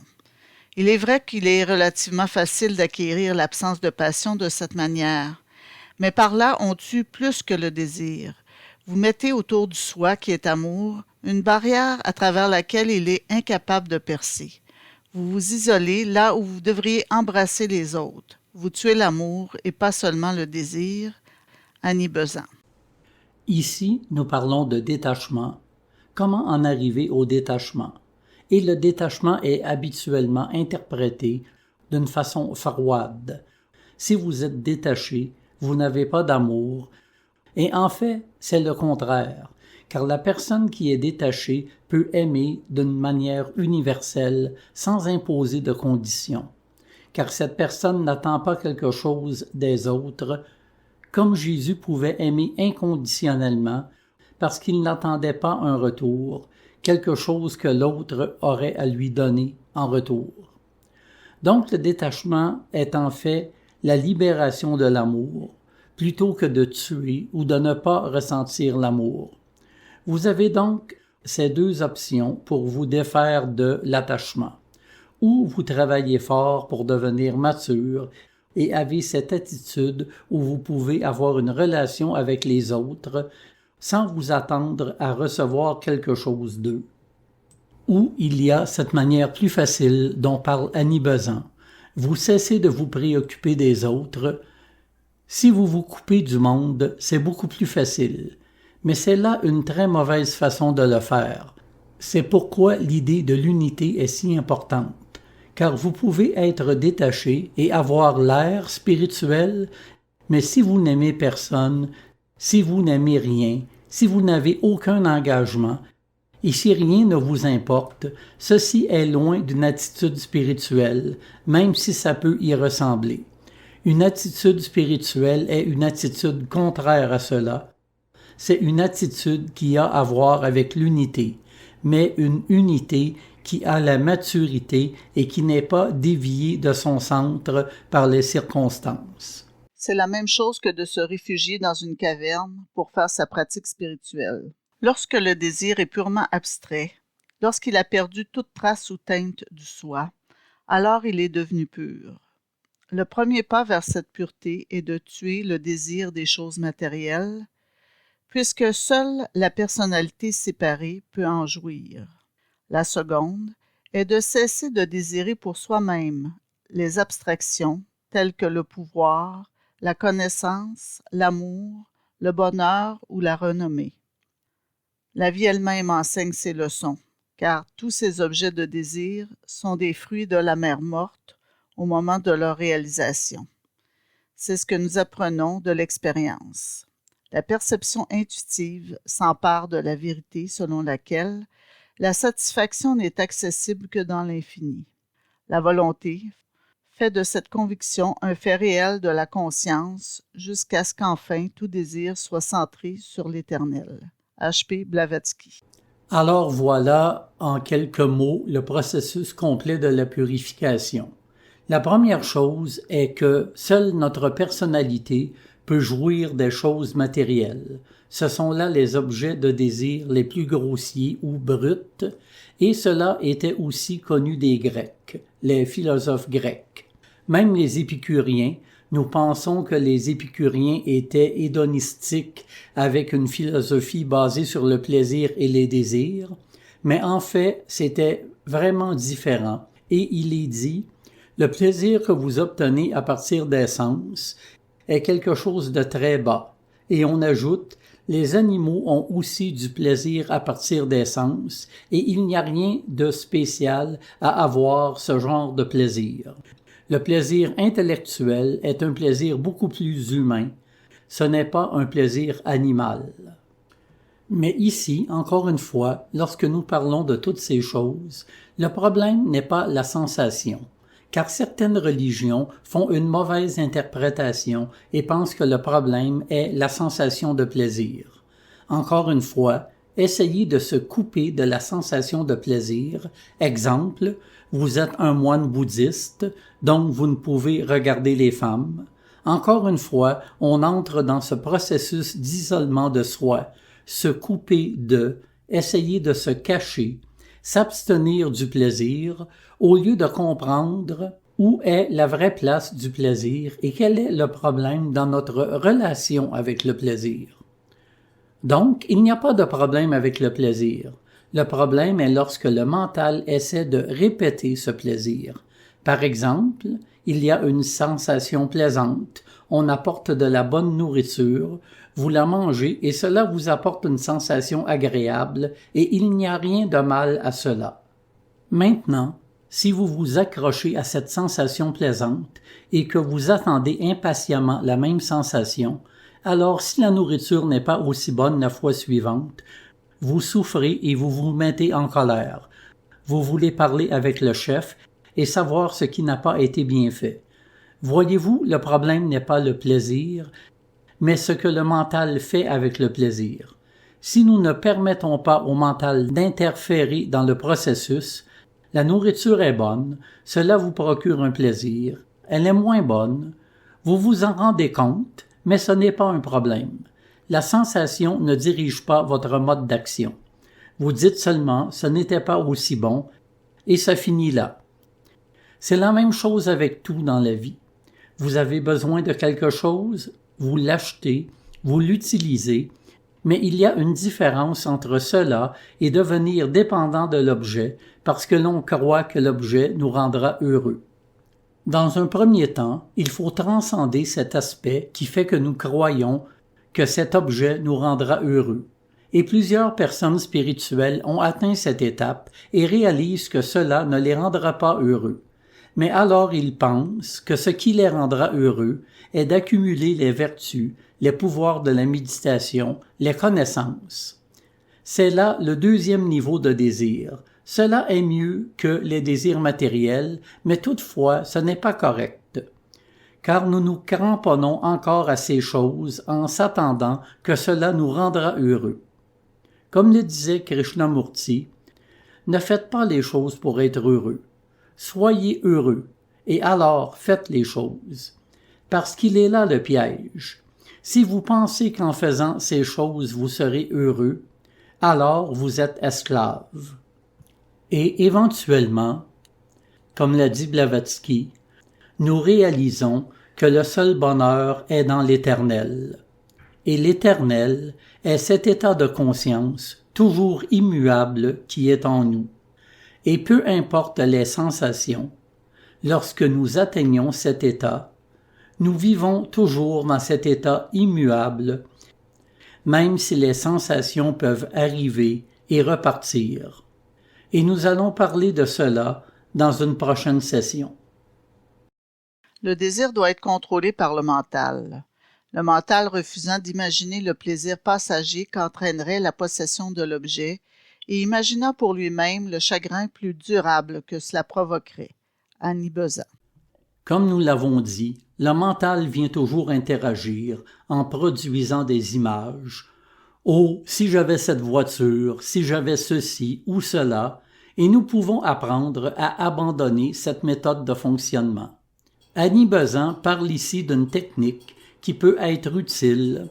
Il est vrai qu'il est relativement facile d'acquérir l'absence de passion de cette manière, mais par là on tue plus que le désir. Vous mettez autour du soi qui est amour une barrière à travers laquelle il est incapable de percer. Vous vous isolez là où vous devriez embrasser les autres. Vous tuez l'amour et pas seulement le désir. Annie Besant. Ici, nous parlons de détachement. Comment en arriver au détachement? Et le détachement est habituellement interprété d'une façon froide. Si vous êtes détaché, vous n'avez pas d'amour. Et en fait, c'est le contraire, car la personne qui est détachée peut aimer d'une manière universelle, sans imposer de conditions. Car cette personne n'attend pas quelque chose des autres, comme Jésus pouvait aimer inconditionnellement, parce qu'il n'attendait pas un retour, quelque chose que l'autre aurait à lui donner en retour. Donc le détachement est en fait la libération de l'amour, plutôt que de tuer ou de ne pas ressentir l'amour. Vous avez donc ces 2 options pour vous défaire de l'attachement. Ou vous travaillez fort pour devenir mature et avez cette attitude où vous pouvez avoir une relation avec les autres sans vous attendre à recevoir quelque chose d'eux. Ou il y a cette manière plus facile dont parle Annie Besant. Vous cessez de vous préoccuper des autres. Si vous vous coupez du monde, c'est beaucoup plus facile. Mais c'est là une très mauvaise façon de le faire. C'est pourquoi l'idée de l'unité est si importante. Car vous pouvez être détaché et avoir l'air spirituel, mais si vous n'aimez personne, si vous n'aimez rien, si vous n'avez aucun engagement, et si rien ne vous importe, ceci est loin d'une attitude spirituelle, même si ça peut y ressembler. Une attitude spirituelle est une attitude contraire à cela. C'est une attitude qui a à voir avec l'unité, mais une unité qui a la maturité et qui n'est pas déviée de son centre par les circonstances. C'est la même chose que de se réfugier dans une caverne pour faire sa pratique spirituelle. Lorsque le désir est purement abstrait, lorsqu'il a perdu toute trace ou teinte du soi, alors il est devenu pur. Le premier pas vers cette pureté est de tuer le désir des choses matérielles, puisque seule la personnalité séparée peut en jouir. La seconde est de cesser de désirer pour soi-même les abstractions telles que le pouvoir, la connaissance, l'amour, le bonheur ou la renommée. La vie elle-même enseigne ces leçons, car tous ces objets de désir sont des fruits de la mer morte au moment de leur réalisation. C'est ce que nous apprenons de l'expérience. La perception intuitive s'empare de la vérité selon laquelle la satisfaction n'est accessible que dans l'infini. La volonté fait de cette conviction un fait réel de la conscience jusqu'à ce qu'enfin tout désir soit centré sur l'éternel. H.P. Blavatsky. Alors voilà, en quelques mots, le processus complet de la purification. La première chose est que seule notre personnalité peut jouir des choses matérielles. Ce sont là les objets de désir les plus grossiers ou bruts, et cela était aussi connu des Grecs, les philosophes grecs. Même les épicuriens, nous pensons que les épicuriens étaient hédonistiques avec une philosophie basée sur le plaisir et les désirs, mais en fait, c'était vraiment différent, et il est dit « Le plaisir que vous obtenez à partir des sens est quelque chose de très bas. » Et on ajoute « Les animaux ont aussi du plaisir à partir des sens, et il n'y a rien de spécial à avoir ce genre de plaisir. » Le plaisir intellectuel est un plaisir beaucoup plus humain. Ce n'est pas un plaisir animal. Mais ici, encore une fois, lorsque nous parlons de toutes ces choses, le problème n'est pas la sensation, car certaines religions font une mauvaise interprétation et pensent que le problème est la sensation de plaisir. Encore une fois, essayez de se couper de la sensation de plaisir. Exemple, vous êtes un moine bouddhiste, donc vous ne pouvez regarder les femmes. Encore une fois, on entre dans ce processus d'isolement de soi, se couper de, essayer de se cacher, s'abstenir du plaisir, au lieu de comprendre où est la vraie place du plaisir et quel est le problème dans notre relation avec le plaisir. Donc, il n'y a pas de problème avec le plaisir. Le problème est lorsque le mental essaie de répéter ce plaisir. Par exemple, il y a une sensation plaisante, on apporte de la bonne nourriture, vous la mangez et cela vous apporte une sensation agréable et il n'y a rien de mal à cela. Maintenant, si vous vous accrochez à cette sensation plaisante et que vous attendez impatiemment la même sensation, alors si la nourriture n'est pas aussi bonne la fois suivante, vous souffrez et vous vous mettez en colère. Vous voulez parler avec le chef et savoir ce qui n'a pas été bien fait. Voyez-vous, le problème n'est pas le plaisir, mais ce que le mental fait avec le plaisir. Si nous ne permettons pas au mental d'interférer dans le processus, la nourriture est bonne, cela vous procure un plaisir, elle est moins bonne, vous vous en rendez compte, mais ce n'est pas un problème. La sensation ne dirige pas votre mode d'action. Vous dites seulement « ce n'était pas aussi bon » et ça finit là. C'est la même chose avec tout dans la vie. Vous avez besoin de quelque chose, vous l'achetez, vous l'utilisez, mais il y a une différence entre cela et devenir dépendant de l'objet parce que l'on croit que l'objet nous rendra heureux. Dans un premier temps, il faut transcender cet aspect qui fait que nous croyons que cet objet nous rendra heureux. Et plusieurs personnes spirituelles ont atteint cette étape et réalisent que cela ne les rendra pas heureux. Mais alors ils pensent que ce qui les rendra heureux est d'accumuler les vertus, les pouvoirs de la méditation, les connaissances. C'est là le deuxième niveau de désir. Cela est mieux que les désirs matériels, mais toutefois ce n'est pas correct. Car nous nous cramponnons encore à ces choses en s'attendant que cela nous rendra heureux. Comme le disait Krishnamurti, « Ne faites pas les choses pour être heureux. Soyez heureux, et alors faites les choses. » Parce qu'il est là le piège. Si vous pensez qu'en faisant ces choses vous serez heureux, alors vous êtes esclave. Et éventuellement, comme l'a dit Blavatsky, nous réalisons que le seul bonheur est dans l'éternel. Et l'éternel est cet état de conscience, toujours immuable, qui est en nous. Et peu importe les sensations, lorsque nous atteignons cet état, nous vivons toujours dans cet état immuable, même si les sensations peuvent arriver et repartir. Et nous allons parler de cela dans une prochaine session. Le désir doit être contrôlé par le mental. Le mental refusant d'imaginer le plaisir passager qu'entraînerait la possession de l'objet et imaginant pour lui-même le chagrin plus durable que cela provoquerait. Annie Besant. Comme nous l'avons dit, le mental vient toujours interagir en produisant des images. Oh, si j'avais cette voiture, si j'avais ceci ou cela, et nous pouvons apprendre à abandonner cette méthode de fonctionnement. Annie Besant parle ici d'une technique qui peut être utile.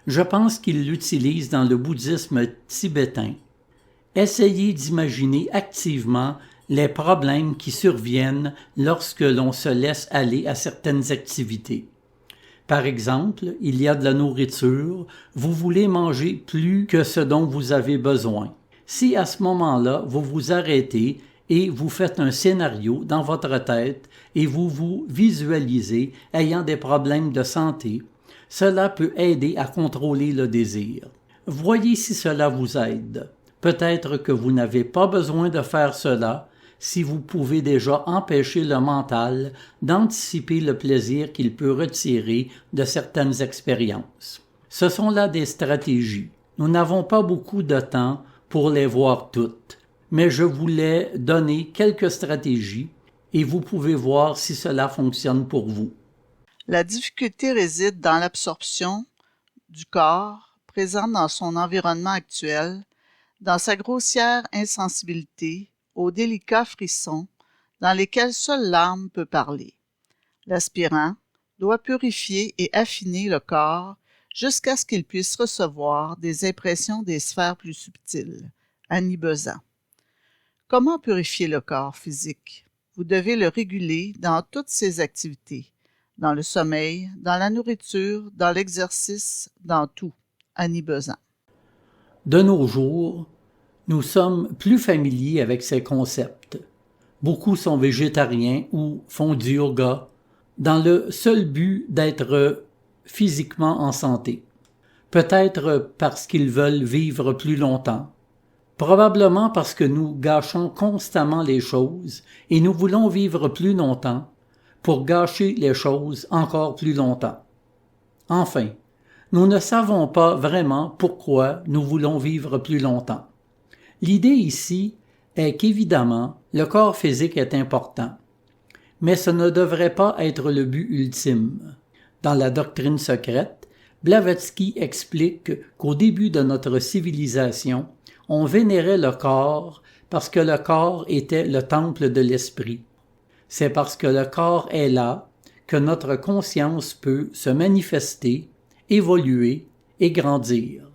Je pense qu'il l'utilise dans le bouddhisme tibétain. Essayez d'imaginer activement les problèmes qui surviennent lorsque l'on se laisse aller à certaines activités. Par exemple, il y a de la nourriture, vous voulez manger plus que ce dont vous avez besoin. Si à ce moment-là, vous vous arrêtez et vous faites un scénario dans votre tête et vous vous visualisez ayant des problèmes de santé, cela peut aider à contrôler le désir. Voyez si cela vous aide. Peut-être que vous n'avez pas besoin de faire cela si vous pouvez déjà empêcher le mental d'anticiper le plaisir qu'il peut retirer de certaines expériences. Ce sont là des stratégies. Nous n'avons pas beaucoup de temps pour les voir toutes, mais je voulais donner quelques stratégies et vous pouvez voir si cela fonctionne pour vous. La difficulté réside dans l'absorption du corps présent dans son environnement actuel, dans sa grossière insensibilité, aux délicats frissons dans lesquels seule l'âme peut parler. L'aspirant doit purifier et affiner le corps jusqu'à ce qu'il puisse recevoir des impressions des sphères plus subtiles. Annie Besant. Comment purifier le corps physique? Vous devez le réguler dans toutes ses activités, dans le sommeil, dans la nourriture, dans l'exercice, dans tout. Annie Besant. De nos jours, nous sommes plus familiers avec ces concepts. Beaucoup sont végétariens ou font du yoga dans le seul but d'être physiquement en santé. Peut-être parce qu'ils veulent vivre plus longtemps. Probablement parce que nous gâchons constamment les choses et nous voulons vivre plus longtemps pour gâcher les choses encore plus longtemps. Enfin, nous ne savons pas vraiment pourquoi nous voulons vivre plus longtemps. L'idée ici est qu'évidemment, le corps physique est important, mais ce ne devrait pas être le but ultime. Dans la doctrine secrète, Blavatsky explique qu'au début de notre civilisation, on vénérait le corps parce que le corps était le temple de l'esprit. C'est parce que le corps est là que notre conscience peut se manifester, évoluer et grandir.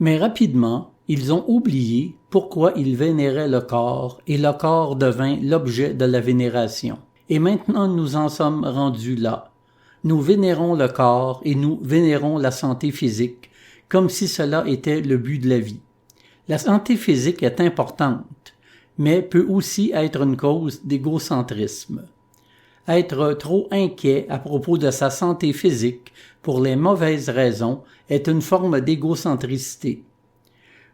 Mais rapidement, ils ont oublié pourquoi ils vénéraient le corps et le corps devint l'objet de la vénération. Et maintenant nous en sommes rendus là. Nous vénérons le corps et nous vénérons la santé physique, comme si cela était le but de la vie. La santé physique est importante, mais peut aussi être une cause d'égocentrisme. Être trop inquiet à propos de sa santé physique pour les mauvaises raisons est une forme d'égocentricité.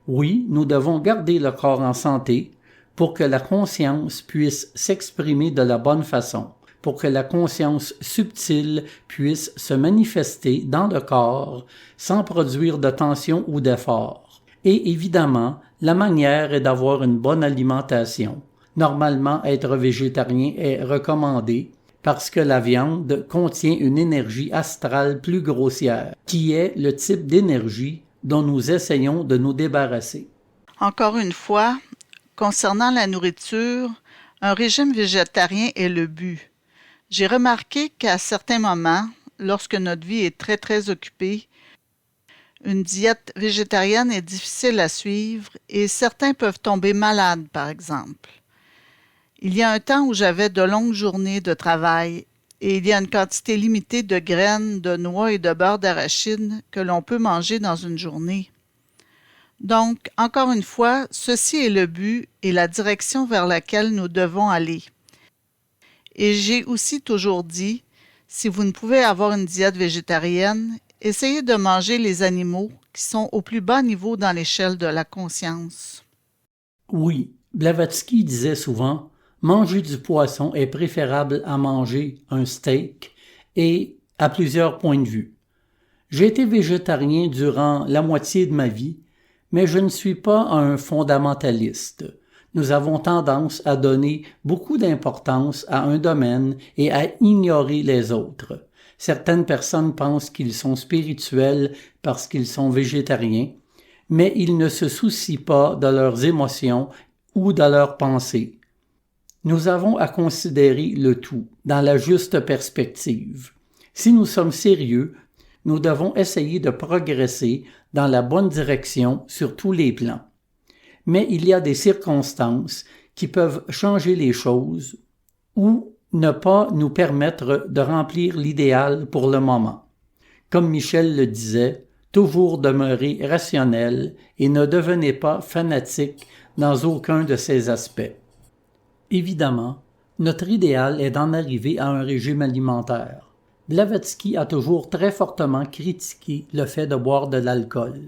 Oui, nous devons garder le corps en santé pour que la conscience puisse s'exprimer de la bonne façon, pour que la conscience subtile puisse se manifester dans le corps sans produire de tension ou d'effort. Et évidemment, la manière est d'avoir une bonne alimentation. Normalement, être végétarien est recommandé parce que la viande contient une énergie astrale plus grossière, qui est le type d'énergie dont nous essayons de nous débarrasser. Encore une fois, concernant la nourriture, un régime végétarien est le but. J'ai remarqué qu'à certains moments, lorsque notre vie est très occupée, une diète végétarienne est difficile à suivre et certains peuvent tomber malades, par exemple. Il y a un temps où j'avais de longues journées de travail et il y a une quantité limitée de graines, de noix et de beurre d'arachide que l'on peut manger dans une journée. Donc, encore une fois, ceci est le but et la direction vers laquelle nous devons aller. Et j'ai aussi toujours dit, si vous ne pouvez avoir une diète végétarienne, essayez de manger les animaux qui sont au plus bas niveau dans l'échelle de la conscience. Oui, Blavatsky disait souvent « Manger du poisson est préférable à manger un steak » et à plusieurs points de vue. J'ai été végétarien durant la moitié de ma vie, mais je ne suis pas un fondamentaliste. Nous avons tendance à donner beaucoup d'importance à un domaine et à ignorer les autres. Certaines personnes pensent qu'ils sont spirituels parce qu'ils sont végétariens, mais ils ne se soucient pas de leurs émotions ou de leurs pensées. Nous avons à considérer le tout dans la juste perspective. Si nous sommes sérieux, nous devons essayer de progresser dans la bonne direction sur tous les plans. Mais il y a des circonstances qui peuvent changer les choses ou ne pas nous permettre de remplir l'idéal pour le moment. Comme Michel le disait, toujours demeurer rationnel et ne devenez pas fanatique dans aucun de ces aspects. Évidemment, notre idéal est d'en arriver à un régime alimentaire. Blavatsky a toujours très fortement critiqué le fait de boire de l'alcool.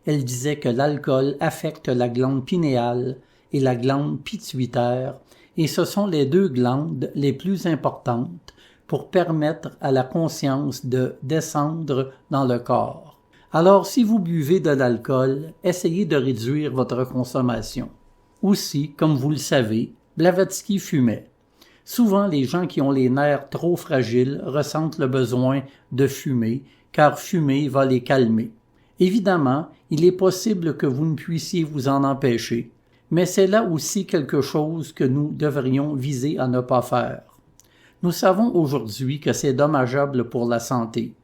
Elle disait que l'alcool affecte la glande pinéale et la glande pituitaire, et ce sont les deux glandes les plus importantes pour permettre à la conscience de descendre dans le corps. Alors, si vous buvez de l'alcool, essayez de réduire votre consommation. Aussi, comme vous le savez, Blavatsky fumait. Souvent, les gens qui ont les nerfs trop fragiles ressentent le besoin de fumer, car fumer va les calmer. Évidemment, il est possible que vous ne puissiez vous en empêcher, mais c'est là aussi quelque chose que nous devrions viser à ne pas faire. Nous savons aujourd'hui que c'est dommageable pour la santé,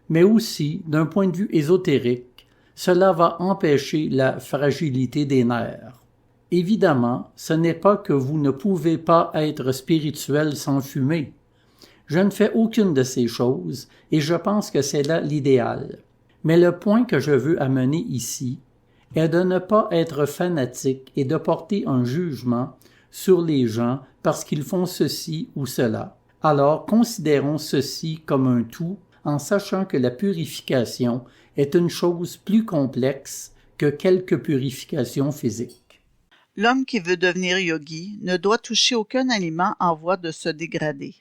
mais aussi, d'un point de vue ésotérique, cela va empêcher la fragilité des nerfs. Évidemment, ce n'est pas que vous ne pouvez pas être spirituel sans fumer. Je ne fais aucune de ces choses et je pense que c'est là l'idéal. Mais le point que je veux amener ici est de ne pas être fanatique et de porter un jugement sur les gens parce qu'ils font ceci ou cela. Alors considérons ceci comme un tout en sachant que la purification est une chose plus complexe que quelques purifications physiques. L'homme qui veut devenir yogi ne doit toucher aucun aliment en voie de se dégrader.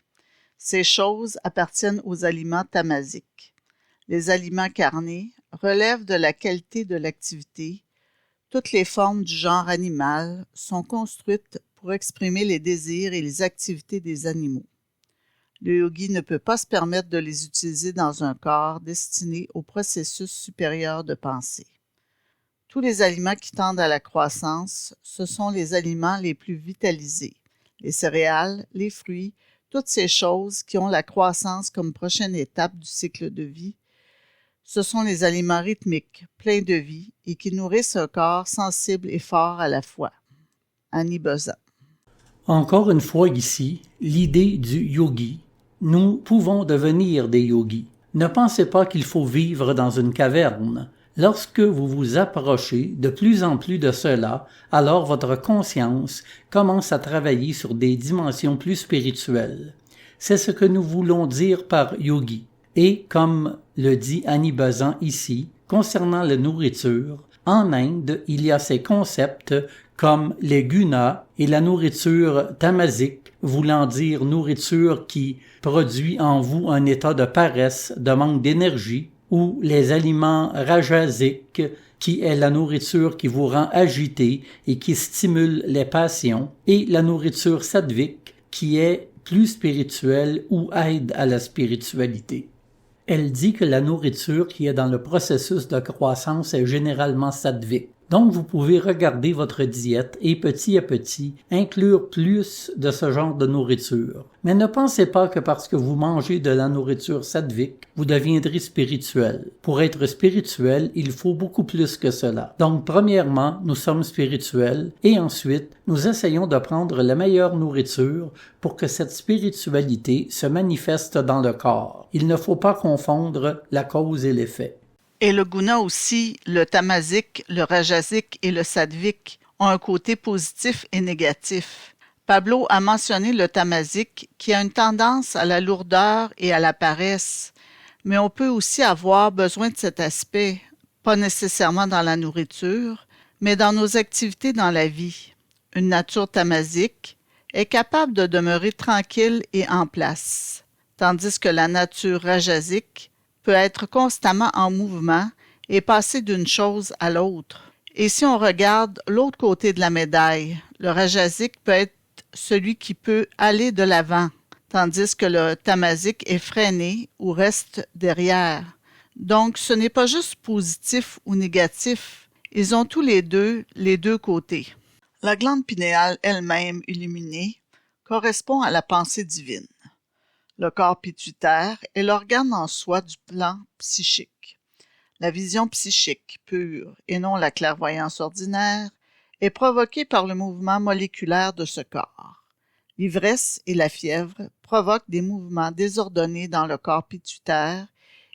Ces choses appartiennent aux aliments tamasiques. Les aliments carnés relèvent de la qualité de l'activité. Toutes les formes du genre animal sont construites pour exprimer les désirs et les activités des animaux. Le yogi ne peut pas se permettre de les utiliser dans un corps destiné au processus supérieur de pensée. Tous les aliments qui tendent à la croissance, ce sont les aliments les plus vitalisés. Les céréales, les fruits, toutes ces choses qui ont la croissance comme prochaine étape du cycle de vie, ce sont les aliments rythmiques, pleins de vie et qui nourrissent un corps sensible et fort à la fois. Annie Besant. Encore une fois ici, l'idée du yogi. Nous pouvons devenir des yogis. Ne pensez pas qu'il faut vivre dans une caverne. Lorsque vous vous approchez de plus en plus de cela, alors votre conscience commence à travailler sur des dimensions plus spirituelles. C'est ce que nous voulons dire par yogi. Et comme le dit Annie Besant ici, concernant la nourriture, en Inde, il y a ces concepts comme les gunas et la nourriture tamasique, voulant dire nourriture qui produit en vous un état de paresse, de manque d'énergie, ou les aliments rajasiques, qui est la nourriture qui vous rend agité et qui stimule les passions, et la nourriture sattvique, qui est plus spirituelle ou aide à la spiritualité. Elle dit que la nourriture qui est dans le processus de croissance est généralement sattvique. Donc, vous pouvez regarder votre diète et petit à petit inclure plus de ce genre de nourriture. Mais ne pensez pas que parce que vous mangez de la nourriture sattvique, vous deviendrez spirituel. Pour être spirituel, il faut beaucoup plus que cela. Donc, premièrement, nous sommes spirituels et ensuite, nous essayons de prendre la meilleure nourriture pour que cette spiritualité se manifeste dans le corps. Il ne faut pas confondre la cause et l'effet. Et le guna aussi, le tamasique, le rajasique et le sattvique ont un côté positif et négatif. Pablo a mentionné le tamasique qui a une tendance à la lourdeur et à la paresse, mais on peut aussi avoir besoin de cet aspect, pas nécessairement dans la nourriture, mais dans nos activités dans la vie. Une nature tamasique est capable de demeurer tranquille et en place, tandis que la nature rajasique peut être constamment en mouvement et passer d'une chose à l'autre. Et si on regarde l'autre côté de la médaille, le rajasique peut être celui qui peut aller de l'avant, tandis que le tamasique est freiné ou reste derrière. Donc, ce n'est pas juste positif ou négatif, ils ont tous les deux côtés. La glande pinéale elle-même illuminée correspond à la pensée divine. Le corps pituitaire est l'organe en soi du plan psychique. La vision psychique pure et non la clairvoyance ordinaire est provoquée par le mouvement moléculaire de ce corps. L'ivresse et la fièvre provoquent des mouvements désordonnés dans le corps pituitaire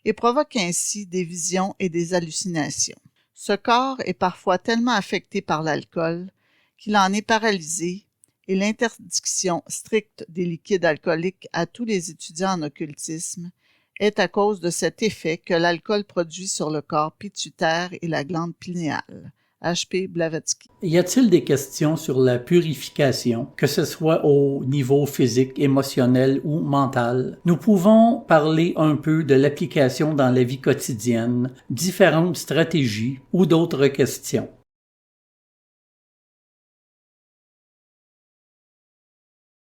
et provoquent ainsi des visions et des hallucinations. Ce corps est parfois tellement affecté par l'alcool qu'il en est paralysé et l'interdiction stricte des liquides alcooliques à tous les étudiants en occultisme est à cause de cet effet que l'alcool produit sur le corps pituitaire et la glande pinéale. H.P. Blavatsky. Y a-t-il des questions sur la purification, que ce soit au niveau physique, émotionnel ou mental? Nous pouvons parler un peu de l'application dans la vie quotidienne, différentes stratégies ou d'autres questions.